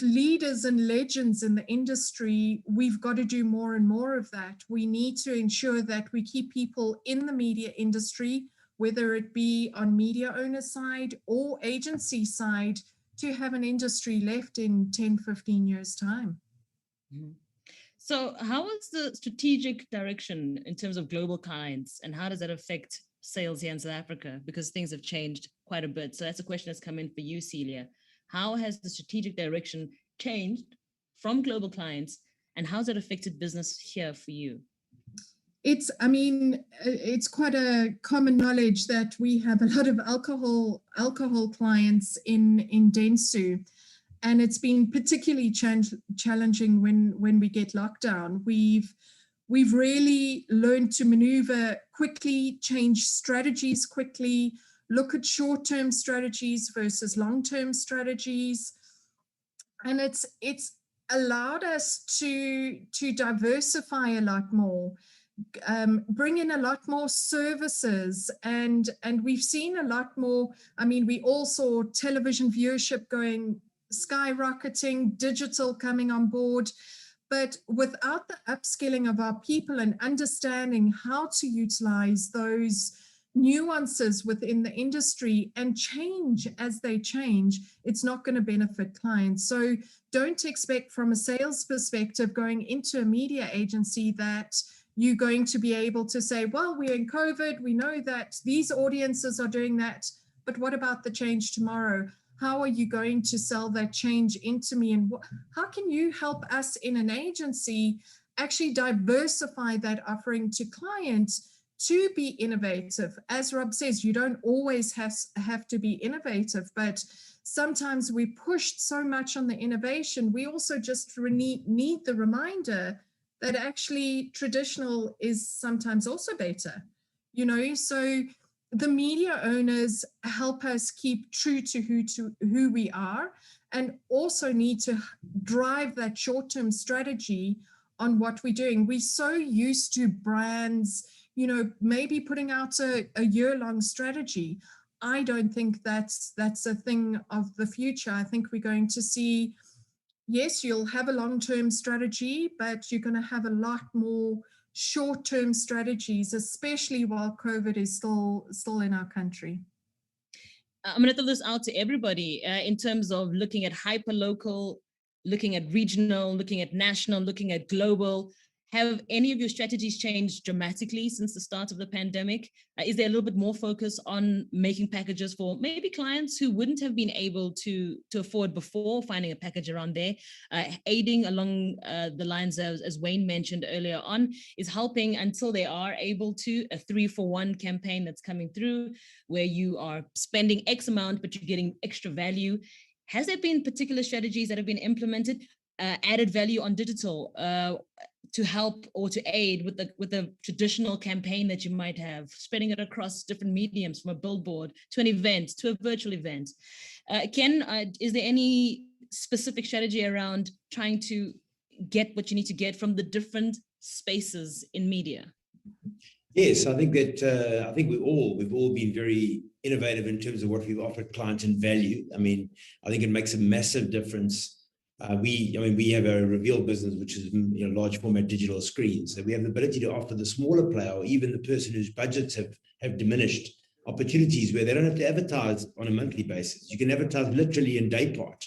leaders and legends in the industry, we've got to do more and more of that. We need to ensure that we keep people in the media industry, whether it be on media owner side or agency side, to have an industry left in 10, 15 years' time. Mm-hmm. So how is the strategic direction in terms of global clients, and how does that affect sales here in South Africa? Because things have changed quite a bit. So that's a question that's come in for you, Celia. How has the strategic direction changed from global clients, and how's it affected business here for you? It's quite a common knowledge that we have a lot of alcohol clients in Dentsu, and it's been particularly challenging when we get lockdown. We've really learned to maneuver quickly, change strategies quickly, look at short-term strategies versus long-term strategies. And it's allowed us to diversify a lot more, bring in a lot more services, and we've seen a lot more. I mean, we all saw television viewership going skyrocketing, digital coming on board. But without the upskilling of our people and understanding how to utilize those nuances within the industry and change as they change, it's not going to benefit clients. So don't expect from a sales perspective going into a media agency that you're going to be able to say, well, we're in COVID, we know that these audiences are doing that, but what about the change tomorrow? How are you going to sell that change into me? And how can you help us in an agency actually diversify that offering to clients to be innovative? As Rob says, you don't always have to be innovative, but sometimes we pushed so much on the innovation, we also just need the reminder that actually traditional is sometimes also better, So the media owners help us keep true to who we are, and also need to drive that short-term strategy on what we're doing. We're so used to brands, maybe putting out a year-long strategy. I don't think that's a thing of the future. I think we're going to see, yes, you'll have a long-term strategy, but you're going to have a lot more short-term strategies, especially while COVID is still in our country. I'm going to throw this out to everybody in terms of looking at hyper-local, looking at regional, looking at national, looking at global. Have any of your strategies changed dramatically since the start of the pandemic? Is there a little bit more focus on making packages for maybe clients who wouldn't have been able to afford before, finding a package around there? Aiding along the lines as Wayne mentioned earlier on, is helping until they are able to, a 3-for-1 campaign that's coming through where you are spending X amount, but you're getting extra value. Has there been particular strategies that have been implemented, added value on digital, to help or to aid with the traditional campaign that you might have, spreading it across different mediums, from a billboard to an event to a virtual event? Ken, is there any specific strategy around trying to get what you need to get from the different spaces in media? Yes, I think that we've all been very innovative in terms of what we've offered clients and value. I mean, I think it makes a massive difference. We have a Reveal business, which is large format digital screens. So we have the ability to offer the smaller player, or even the person whose budgets have diminished, opportunities where they don't have to advertise on a monthly basis. You can advertise literally in day part.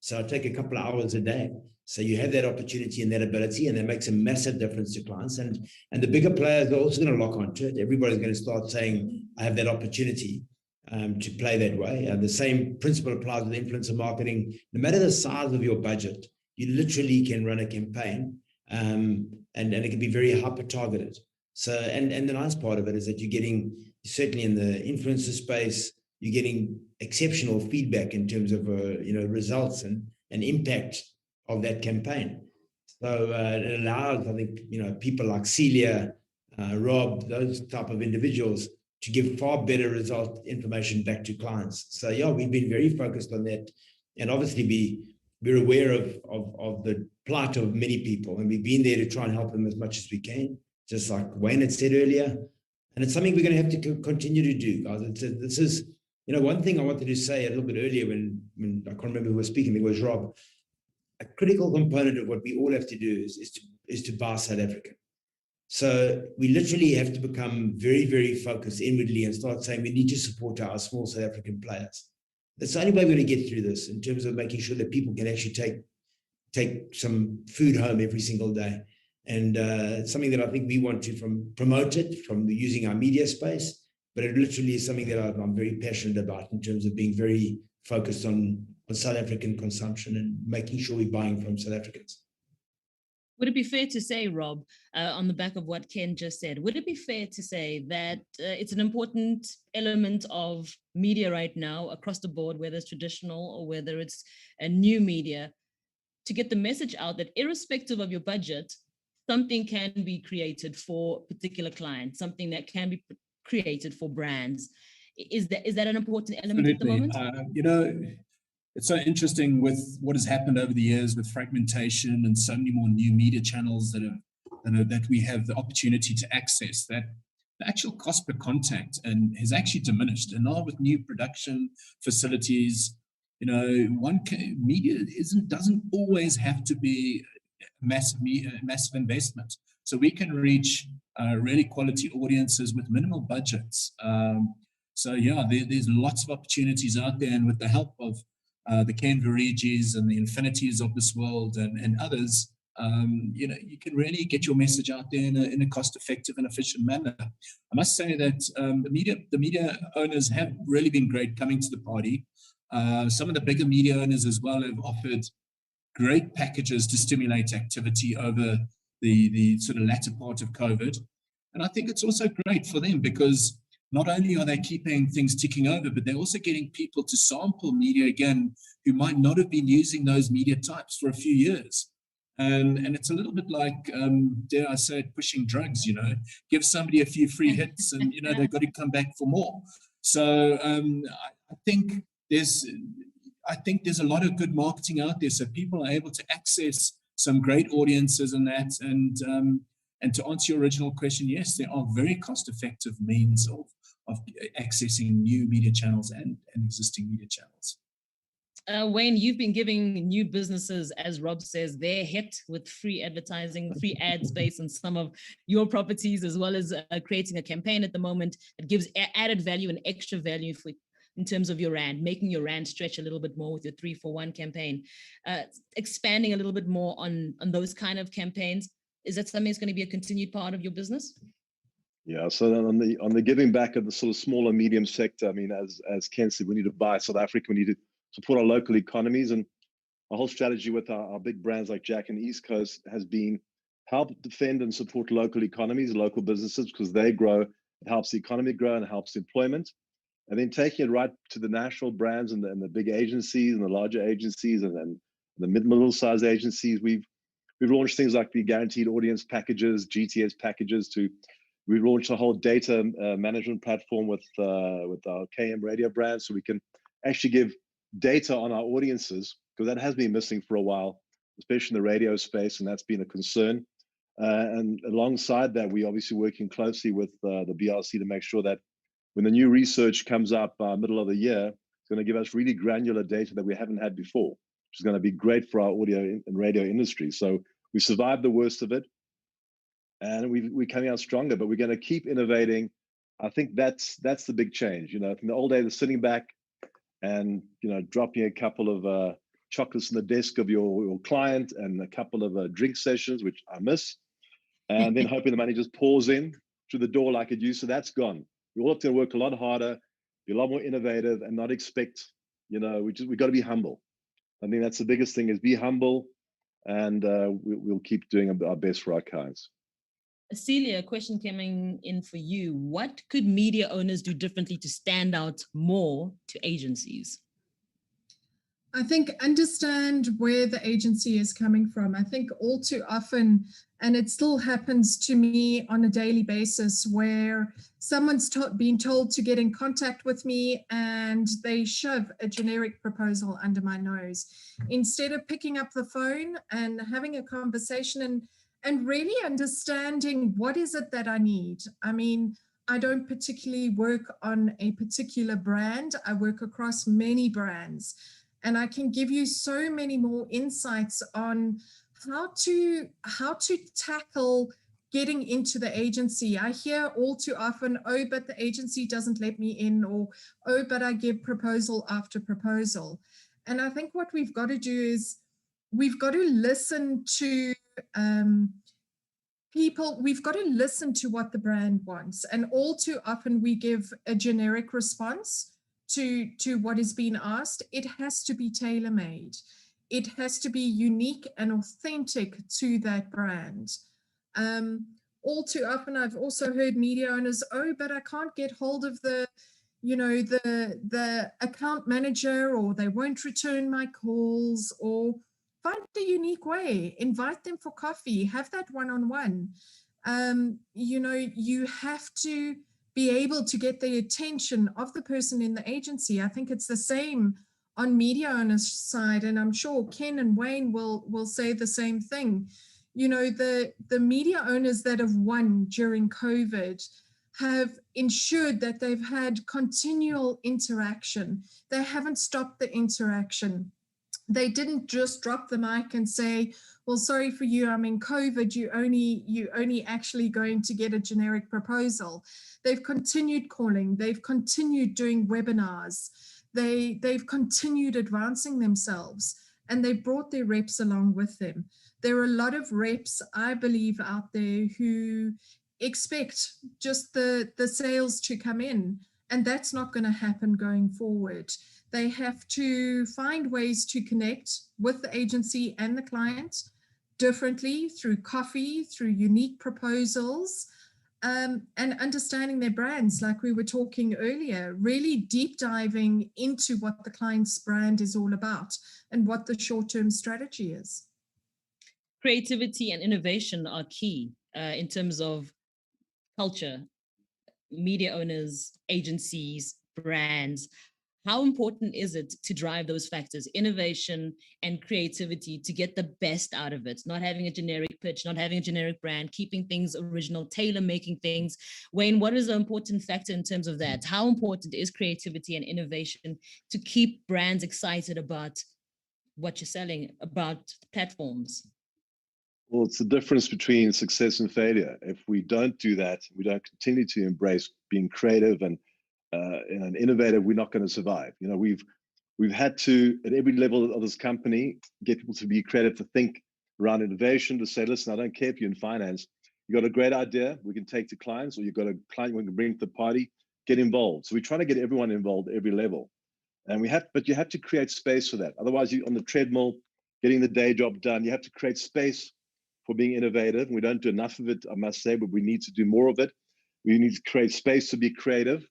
So it'll take a couple of hours a day. So you have that opportunity and that ability, and that makes a massive difference to clients. And the bigger players are also going to lock onto it. Everybody's going to start saying, I have that opportunity to play that way. The same principle applies with influencer marketing. No matter the size of your budget, you literally can run a campaign, and it can be very hyper targeted. So, and the nice part of it is that you're getting, certainly in the influencer space, you're getting exceptional feedback in terms of results and impact of that campaign. So it allows, I think, people like Celia, Rob, those type of individuals to give far better result information back to clients. So yeah, we've been very focused on that, and obviously we're aware of the plight of many people, and we've been there to try and help them as much as we can, just like Wayne had said earlier. And it's something we're going to have to continue to do, guys. This is, one thing I wanted to say a little bit earlier when I can't remember who was speaking, it was Rob. A critical component of what we all have to do is to buy South African. So we literally have to become very, very focused inwardly and start saying we need to support our small South African players. That's the only way we're going to get through this, in terms of making sure that people can actually take some food home every single day. And it's something that I think we want to promote it from using our media space, but it literally is something that I'm very passionate about, in terms of being very focused on South African consumption and making sure we're buying from South Africans. Would it be fair to say, Rob, on the back of what Ken just said, would it be fair to say that it's an important element of media right now across the board, whether it's traditional or whether it's a new media, to get the message out that irrespective of your budget, something can be created for particular clients, something that can be created for brands? Is that an important element Absolutely. at the moment? It's so interesting with what has happened over the years with fragmentation and so many more new media channels that we have the opportunity to access, that the actual cost per contact has actually diminished. And now with new production facilities, media doesn't always have to be a massive investment. So we can reach really quality audiences with minimal budgets. So yeah, there's lots of opportunities out there, and with the help of the Ken Virigis and the Infinities of this world and others, you can really get your message out there in a cost-effective and efficient manner. I must say that the media owners have really been great coming to the party. Some of the bigger media owners as well have offered great packages to stimulate activity over the sort of latter part of COVID. And I think it's also great for them, because not only are they keeping things ticking over, but they're also getting people to sample media again who might not have been using those media types for a few years. And it's a little bit like, dare I say it, pushing drugs, give somebody a few free hits and, they've got to come back for more. So I think there's a lot of good marketing out there. So people are able to access some great audiences and that. And to answer your original question, yes, there are very cost-effective means of accessing new media channels and existing media channels. Wayne, you've been giving new businesses, as Rob says, their hit with free advertising, free ad space on some of your properties, as well as creating a campaign at the moment that gives added value and extra value in terms of your rand, making your rand stretch a little bit more with your 3-for-1 campaign, expanding a little bit more on those kind of campaigns. Is that something that's going to be a continued part of your business? Yeah, so then on the giving back of the sort of small and medium sector, I mean, as Ken said, we need to buy South Africa, we need to support our local economies, and our whole strategy with our big brands like Jack and East Coast has been help defend and support local economies, local businesses, because they grow, it helps the economy grow and it helps employment. And then taking it right to the national brands and the big agencies and the larger agencies and then the middle-sized agencies, we've launched things like the guaranteed audience packages, GTS packages. We launched a whole data management platform with our KM radio brand, so we can actually give data on our audiences, because that has been missing for a while, especially in the radio space, and that's been a concern. And alongside that, we're obviously working closely with the BRC to make sure that when the new research comes up middle of the year, it's going to give us really granular data that we haven't had before, which is going to be great for our audio and radio industry. So we survived the worst of it, and we're coming out stronger, but we're going to keep innovating. I think that's the big change. From the old days of sitting back and dropping a couple of chocolates in the desk of your client and a couple of drink sessions, which I miss, and then hoping the money just pours in through the door like it used to. That's gone. We all have to work a lot harder, be a lot more innovative, and not expect. We got to be humble. I think that's the biggest thing: is be humble, and we'll keep doing our best for our clients. Celia, a question coming in for you. What could media owners do differently to stand out more to agencies? I think understand where the agency is coming from. I think all too often, and it still happens to me on a daily basis, where someone's being told to get in contact with me and they shove a generic proposal under my nose instead of picking up the phone and having a conversation and really understanding what is it that I need. I mean, I don't particularly work on a particular brand. I work across many brands. And I can give you so many more insights on how to tackle getting into the agency. I hear all too often, oh, but the agency doesn't let me in, or, oh, but I give proposal after proposal. And I think what we've got to do is we've got to listen to people. We've got to listen to what the brand wants. And all too often we give a generic response to what is being asked. It has to be tailor-made. It has to be unique and authentic to that brand. All too often, I've also heard media owners, oh, but I can't get hold of the account manager, or they won't return my calls, or find a unique way, invite them for coffee, have that one-on-one. You have to be able to get the attention of the person in the agency. I think it's the same on media owners' side, and I'm sure Ken and Wayne will say the same thing. The media owners that have won during COVID have ensured that they've had continual interaction. They haven't stopped the interaction. They didn't just drop the mic and say, well, sorry for you, I'm in COVID, you only actually going to get a generic proposal. They've continued calling, they've continued doing webinars, they've continued advancing themselves, and they've brought their reps along with them. There are a lot of reps, I believe, out there who expect just the sales to come in, and that's not going to happen going forward. They have to find ways to connect with the agency and the client differently, through coffee, through unique proposals, and understanding their brands, like we were talking earlier, really deep diving into what the client's brand is all about and what the short-term strategy is. creativity and innovation are key in terms of culture, media owners, agencies, brands. How important is it to drive those factors, innovation and creativity, to get the best out of it? Not having a generic pitch, not having a generic brand, keeping things original, tailor making things. Wayne, what is the important factor in terms of that? How important is creativity and innovation to keep brands excited about what you're selling, about platforms? Well, it's the difference between success and failure. If we don't do that, we don't continue to embrace being creative and innovative, we're not going to survive. You know, we've had to, at every level of this company, get people to be creative, to think around innovation, to say, listen, I don't care if you're in finance, you got a great idea, we can take to clients, or you've got a client we can bring to the party, get involved. So we're trying to get everyone involved at every level. And but you have to create space for that. Otherwise, you're on the treadmill, getting the day job done. You have to create space for being innovative. We don't do enough of it, I must say, but we need to do more of it. We need to create space to be creative.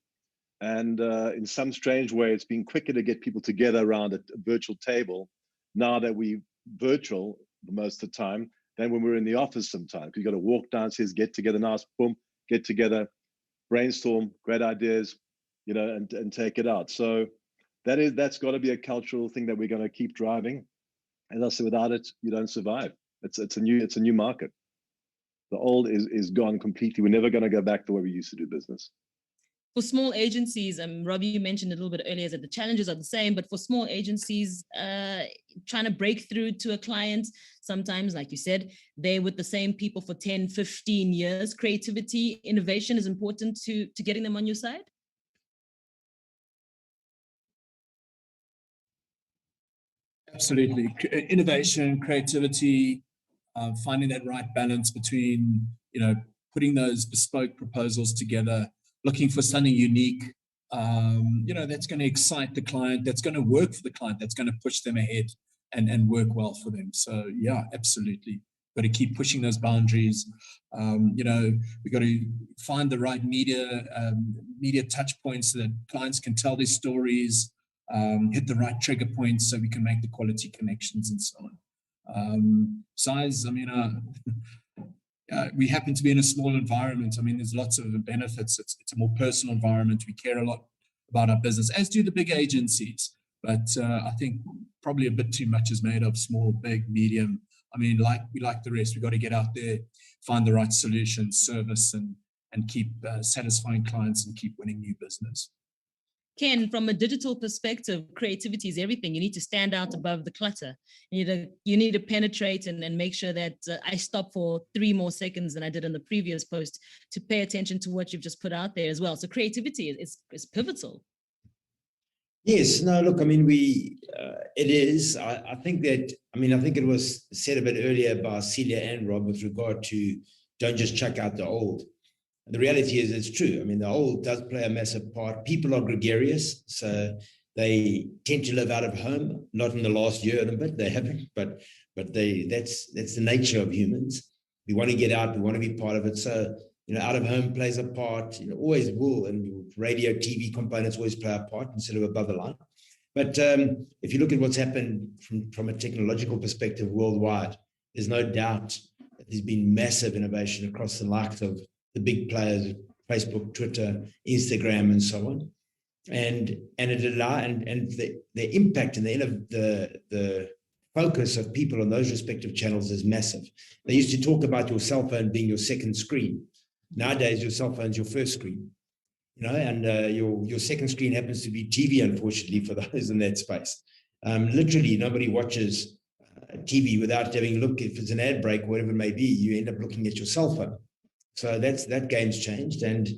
And in some strange way, it's been quicker to get people together around a virtual table now that we virtual most of the time than when we're in the office sometimes. You got to walk downstairs, get together, now boom, get together, brainstorm, great ideas, you know, and take it out. So that's got to be a cultural thing that we're going to keep driving. As I said, without it, you don't survive. It's a new market. The old is gone completely. We're never going to go back to the way we used to do business. For small agencies, Robbie, you mentioned a little bit earlier that the challenges are the same, but for small agencies, trying to break through to a client, sometimes, like you said, they're with the same people for 10, 15 years. Creativity, innovation is important to getting them on your side? Absolutely. Innovation, creativity, finding that right balance between, you know, putting those bespoke proposals together, looking for something unique, you know, that's going to excite the client, that's going to work for the client, that's going to push them ahead and work well for them. So yeah, absolutely. Got to keep pushing those boundaries. You know, we got to find the right media touch points so that clients can tell their stories, hit the right trigger points so we can make the quality connections and so on. Size, I mean, we happen to be in a small environment. I mean, there's lots of benefits. It's a more personal environment. We care a lot about our business, as do the big agencies. But I think probably a bit too much is made of small, big, medium. I mean, we like the rest. We've got to get out there, find the right solution, service, and keep satisfying clients and keep winning new business. Ken, from a digital perspective, creativity is everything. You need to stand out above the clutter. You need to penetrate and make sure that I stop for 3 more seconds than I did in the previous post to pay attention to what you've just put out there as well. So creativity is pivotal. Yes, no, look, I mean, it is. I think it was said a bit earlier by Celia and Rob with regard to don't just check out the old. The reality is it's true. I mean, the old does play a massive part. People are gregarious, so they tend to live out of home. Not in the last year and a bit, they haven't, but that's the nature of humans. We want to get out, we want to be part of it. So, you know, out of home plays a part, you know, always will, and radio, TV components always play a part instead of above the line. But if you look at what's happened from a technological perspective worldwide, there's no doubt that there's been massive innovation across the likes of the big players, Facebook, Twitter, Instagram, and so on. And the impact and the focus of people on those respective channels is massive. They used to talk about your cell phone being your second screen. Nowadays, your cell phone's your first screen, you know, and your second screen happens to be TV, unfortunately, for those in that space. Literally, nobody watches TV without having a look. If it's an ad break, whatever it may be, you end up looking at your cell phone. So that game's changed, and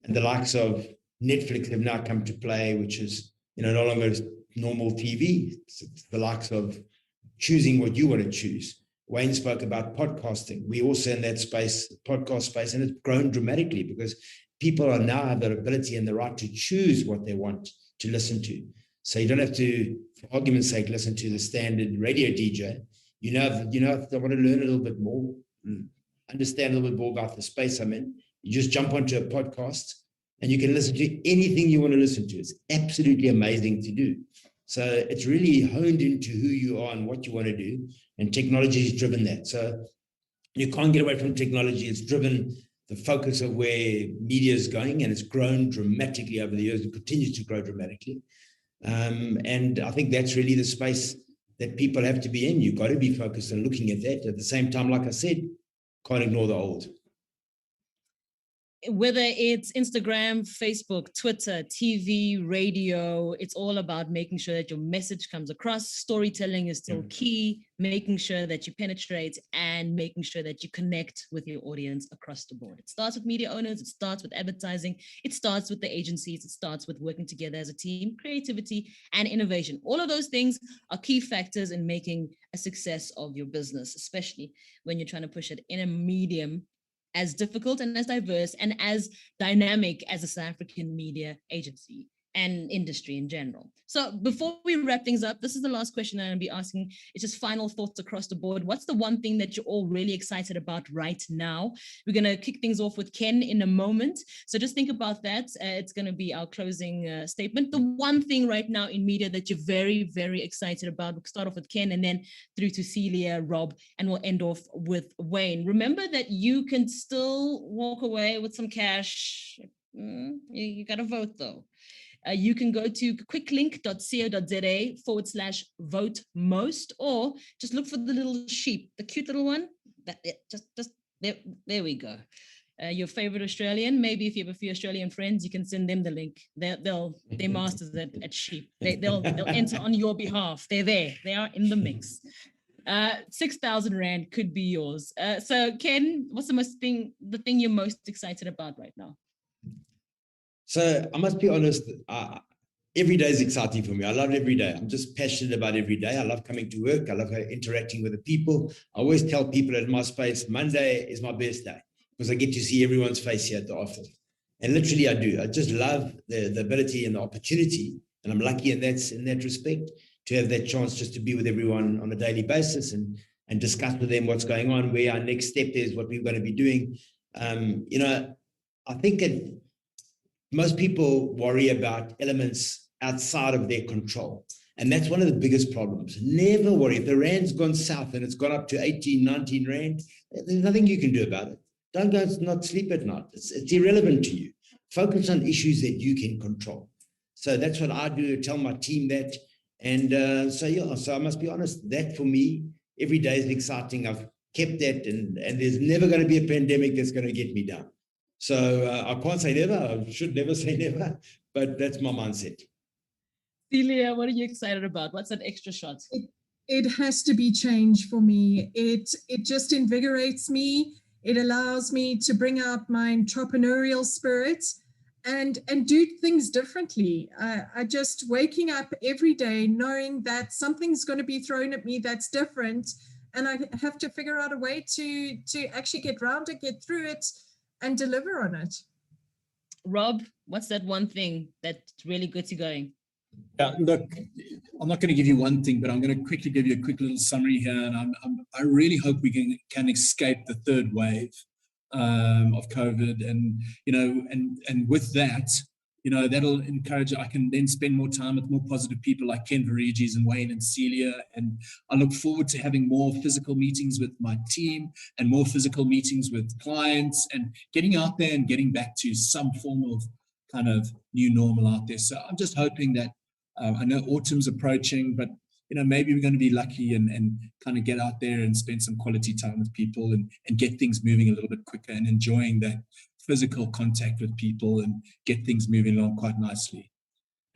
the likes of Netflix have now come to play, which is, you know, no longer normal TV. It's the likes of choosing what you want to choose. Wayne spoke about podcasting. We also in that space, podcast space, and it's grown dramatically because people are now have the ability and the right to choose what they want to listen to. So you don't have to, for argument's sake, listen to the standard radio DJ. You know, if they want to learn a little bit more, understand a little bit more about the space I'm in, you just jump onto a podcast and you can listen to anything you want to listen to. It's absolutely amazing to do. So it's really honed into who you are and what you want to do. And technology has driven that. So you can't get away from technology. It's driven the focus of where media is going, and it's grown dramatically over the years and continues to grow dramatically. And I think that's really the space that people have to be in. You've got to be focused on looking at that. At the same time, like I said, can't ignore the old. Whether it's Instagram, Facebook, Twitter, TV, radio, it's all about making sure that your message comes across. Storytelling is still key, making sure that you penetrate and making sure that you connect with your audience across the board. It starts with media owners, it starts with advertising, it starts with the agencies, it starts with working together as a team, creativity and innovation. All of those things are key factors in making a success of your business, especially when you're trying to push it in a medium as difficult and as diverse and as dynamic as a South African media agency and industry in general. So before we wrap things up, this is the last question I'm going to be asking. It's just final thoughts across the board. What's the one thing that you're all really excited about right now? We're going to kick things off with Ken in a moment. So just think about that. It's going to be our closing statement. The one thing right now in media that you're very, very excited about. We'll start off with Ken and then through to Celia, Rob, and we'll end off with Wayne. Remember that you can still walk away with some cash. You got to vote though. You can go to quicklink.co.za/vote most, or just look for the little sheep, the cute little one. Just there we go. Your favorite Australian. Maybe if you have a few Australian friends, you can send them the link. They're masters at sheep. They'll enter on your behalf. They're there. They are in the mix. 6,000 Rand could be yours. So Ken, what's the thing you're most excited about right now? So I must be honest, every day is exciting for me. I love every day. I'm just passionate about every day. I love coming to work. I love interacting with the people. I always tell people at my space, Monday is my best day because I get to see everyone's face here at the office. And literally I do. I just love the ability and the opportunity. And I'm lucky in that respect to have that chance just to be with everyone on a daily basis and discuss with them what's going on, where our next step is, what we're going to be doing. I think most people worry about elements outside of their control. And that's one of the biggest problems. Never worry. If the Rand's gone south and it's gone up to 18, 19 Rand, there's nothing you can do about it. Don't go not sleep at night. It's irrelevant to you. Focus on issues that you can control. So that's what I do, tell my team that. And so I must be honest, that for me, every day is exciting. I've kept that, and there's never going to be a pandemic that's going to get me down. So I can't say never. I should never say never, but that's my mindset. Celia, what are you excited about? What's that extra shot? It has to be change for me. It just invigorates me. It allows me to bring out my entrepreneurial spirit and do things differently. I just waking up every day knowing that something's going to be thrown at me that's different, and I have to figure out a way to actually get around it, get through it, and deliver on it. Rob, what's that one thing that really gets you going? Yeah, look, I'm not going to give you one thing, but I'm going to quickly give you a quick little summary here. And I really hope we can escape the third wave of COVID, and and with that, that'll encourage. I can then spend more time with more positive people like Ken Verigis and Wayne and Celia, and I look forward to having more physical meetings with my team and more physical meetings with clients, and getting out there and getting back to some form of kind of new normal out there. So I'm just hoping that I know autumn's approaching, but maybe we're going to be lucky and kind of get out there and spend some quality time with people and get things moving a little bit quicker and enjoying that physical contact with people and get things moving along quite nicely.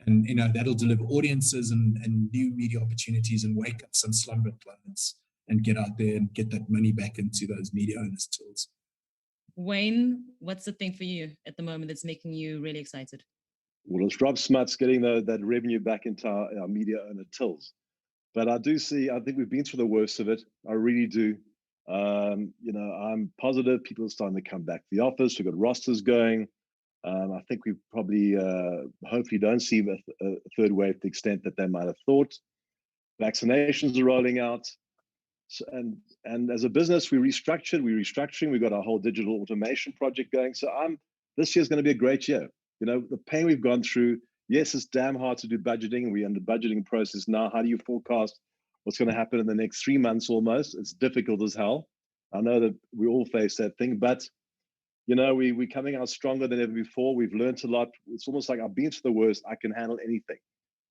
And that'll deliver audiences and new media opportunities and wake up some slumber clients and get out there and get that money back into those media owners' tills. Wayne, what's the thing for you at the moment that's making you really excited? Well, it's Rob Smuts getting that revenue back into our media owner tills. But I think we've been through the worst of it. I really do. I'm positive people are starting to come back to the office. We've got rosters going. I think we probably, hopefully don't see a third wave to the extent that they might have thought. Vaccinations are rolling out. So, and as a business, we're restructuring. We've got our whole digital automation project going. So this year's going to be a great year. The pain we've gone through Yes, it's damn hard to do budgeting. We're in the budgeting process now. How do you forecast what's going to happen in the next 3 months almost? It's difficult as hell. I know that we all face that thing, but we're coming out stronger than ever before. We've learned a lot. It's almost like I've been through the worst. I can handle anything.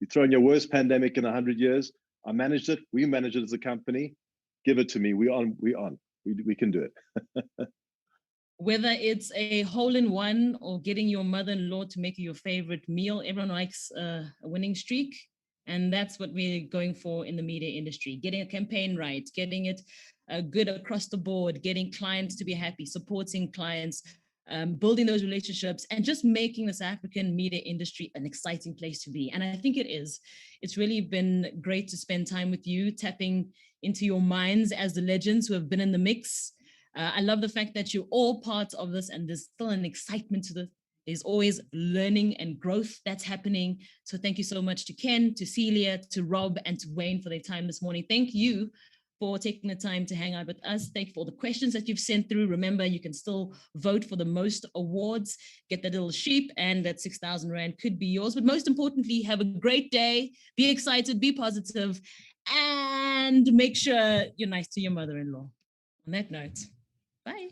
You throw in your worst pandemic in 100 years. I managed it. We managed it as a company. Give it to me. We're on. We can do it. Whether it's a hole-in-one or getting your mother-in-law to make you your favorite meal, everyone likes a winning streak. And that's what we're going for in the media industry, getting a campaign right, getting it good across the board, getting clients to be happy, supporting clients, building those relationships, and just making this African media industry an exciting place to be. And I think it is. It's really been great to spend time with you, tapping into your minds as the legends who have been in the mix. I love the fact that you're all part of this, and there's still an excitement to the. There's always learning and growth that's happening. So thank you so much to Ken, to Celia, to Rob, and to Wayne for their time this morning. Thank you for taking the time to hang out with us. Thank you for the questions that you've sent through. Remember, you can still vote for the most awards, get that little sheep, and that 6,000 Rand could be yours. But most importantly, have a great day. Be excited, be positive, and make sure you're nice to your mother-in-law. On that note, bye.